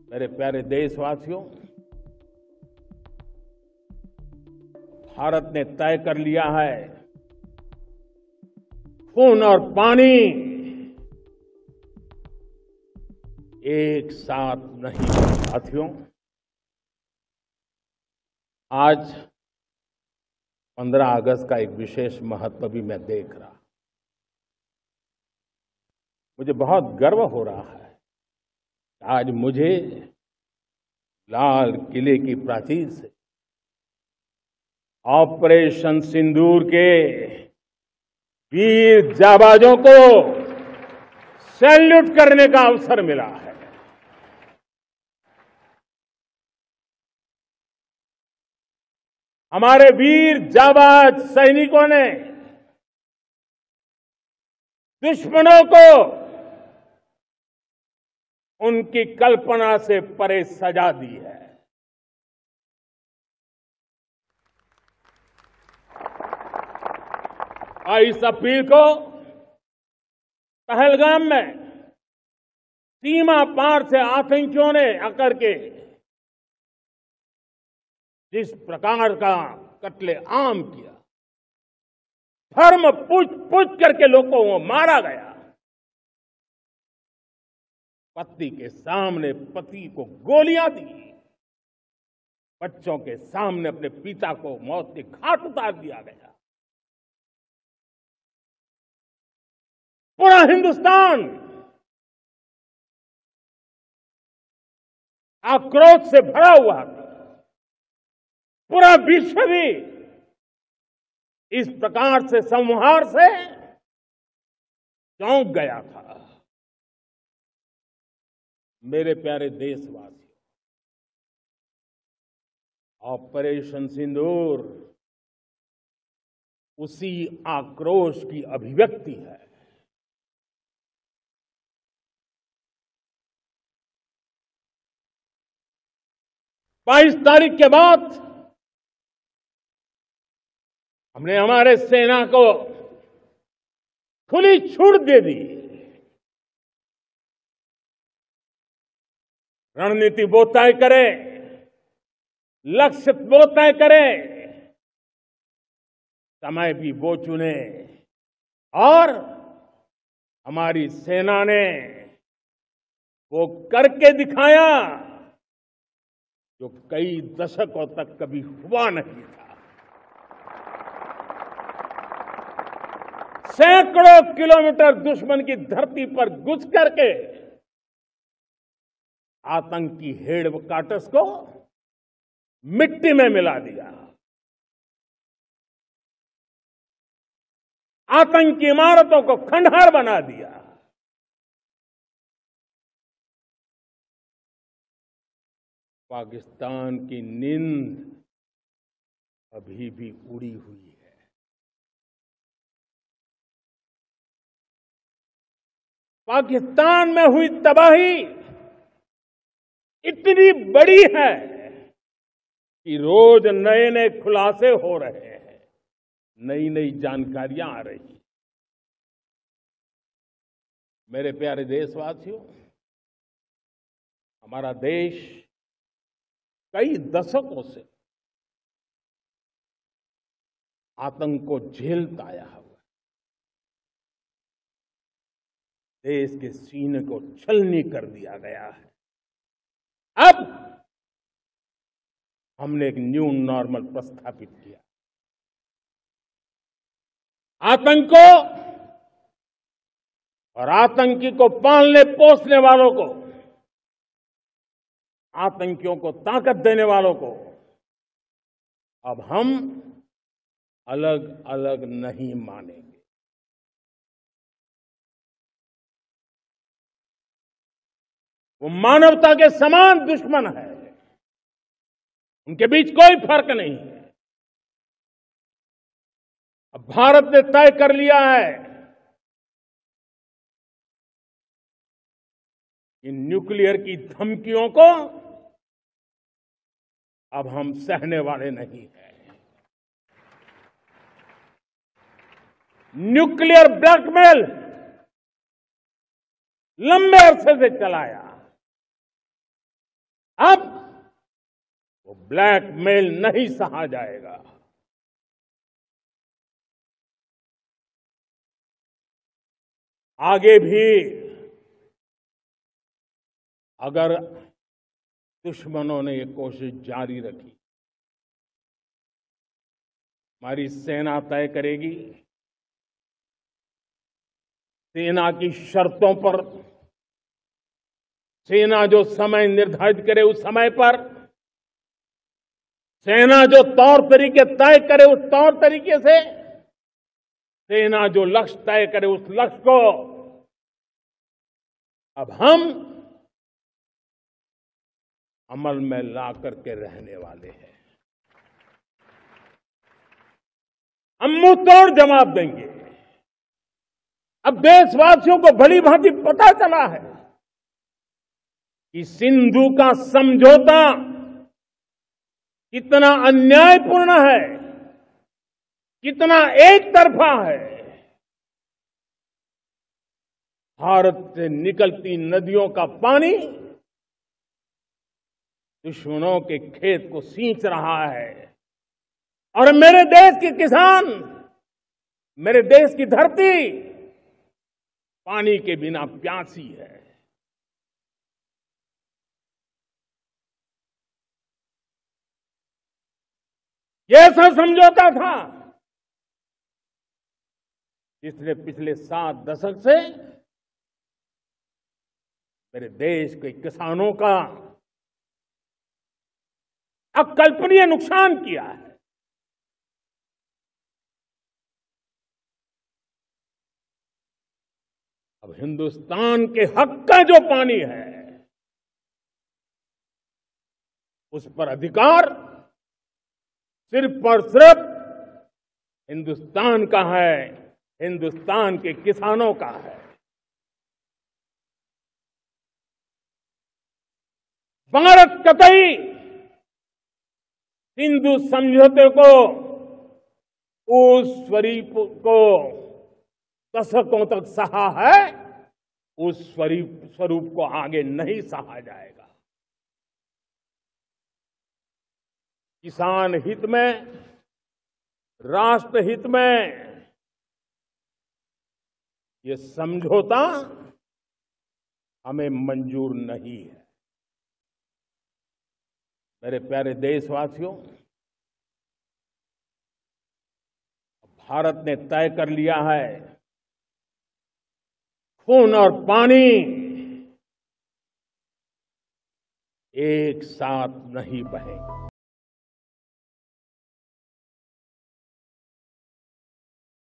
मेरे प्यारे देशवासियों, भारत ने तय कर लिया है खून और पानी एक साथ नहीं। साथियों, आज 15 अगस्त का एक विशेष महत्व भी मैं देख रहा। मुझे बहुत गर्व हो रहा है। आज मुझे लाल किले की प्राचीर से ऑपरेशन सिंदूर के वीर जाबाजों को सैल्यूट करने का अवसर मिला है। हमारे वीर जाबाज सैनिकों ने दुश्मनों को उनकी कल्पना से परे सजा दी है। और इस अपील को पहलगाम में सीमा पार से आतंकियों ने आकर के जिस प्रकार का कत्ले आम किया, धर्म पूछ करके लोगों को मारा गया। पत्नी के सामने पति को गोलियां दी, बच्चों के सामने अपने पिता को मौत के घाट उतार दिया गया। पूरा हिंदुस्तान आक्रोश से भरा हुआ था। पूरा विश्व भी इस प्रकार से संहार से चौंक गया था। मेरे प्यारे देशवासियों, ऑपरेशन सिंदूर उसी आक्रोश की अभिव्यक्ति है। बाईस तारीख के बाद हमने हमारे सेना को खुली छूट दे दी। रणनीति वो तय करे, लक्ष्य वो तय करे, समय भी वो चुने। और हमारी सेना ने वो करके दिखाया जो कई दशकों तक कभी हुआ नहीं था। सैकड़ों किलोमीटर दुश्मन की धरती पर घुस करके आतंकी हेडक्वार्टर्स को मिट्टी में मिला दिया। आतंकी इमारतों को खंडहर बना दिया। पाकिस्तान की नींद अभी भी उड़ी हुई है। पाकिस्तान में हुई तबाही इतनी बड़ी है कि रोज नए नए खुलासे हो रहे हैं, नई नई जानकारियां आ रही हैं। मेरे प्यारे देशवासियों, हमारा देश कई दशकों से आतंक को झेलता आया हुआ है। देश के सीने को छलनी कर दिया गया है। अब हमने एक न्यू नॉर्मल प्रस्थापित किया। आतंक को और आतंकी को पालने पोसने वालों को, आतंकियों को ताकत देने वालों को अब हम अलग अलग नहीं मानेंगे। वो मानवता के समान दुश्मन है। उनके बीच कोई फर्क नहीं है। अब भारत ने तय कर लिया है कि न्यूक्लियर की धमकियों को अब हम सहने वाले नहीं हैं। न्यूक्लियर ब्लैकमेल लंबे अरसे से चलाया। ब्लैकमेल नहीं सहा जाएगा। आगे भी अगर दुश्मनों ने ये कोशिश जारी रखी, हमारी सेना तय करेगी, सेना की शर्तों पर, सेना जो समय निर्धारित करे उस समय पर, सेना जो तौर तरीके तय करे उस तौर तरीके से, सेना जो लक्ष्य तय करे उस लक्ष्य को अब हम अमल में ला करके रहने वाले हैं। हम मुंह तोड़ जवाब देंगे। अब देशवासियों को भली भांति पता चला है कि सिंधु का समझौता कितना अन्यायपूर्ण है, कितना एक तरफा है। भारत से निकलती नदियों का पानी दुश्मनों के खेत को सींच रहा है और मेरे देश के किसान, मेरे देश की धरती पानी के बिना प्यासी है। ये ऐसा समझौता था जिसने पिछले 7 दशक से मेरे देश के किसानों का अकल्पनीय नुकसान किया है। अब हिंदुस्तान के हक का जो पानी है उस पर अधिकार सिर्फ और सिर्फ हिंदुस्तान का है, हिंदुस्तान के किसानों का है। भारत कतई सिंधु समझौते को, उस स्वरूप को दशकों तक सहा है, उस स्वरूप को आगे नहीं सहा जाएगा। किसान हित में, राष्ट्र हित में ये समझौता हमें मंजूर नहीं है। मेरे प्यारे देशवासियों, भारत ने तय कर लिया है, खून और पानी एक साथ नहीं बहेंगे।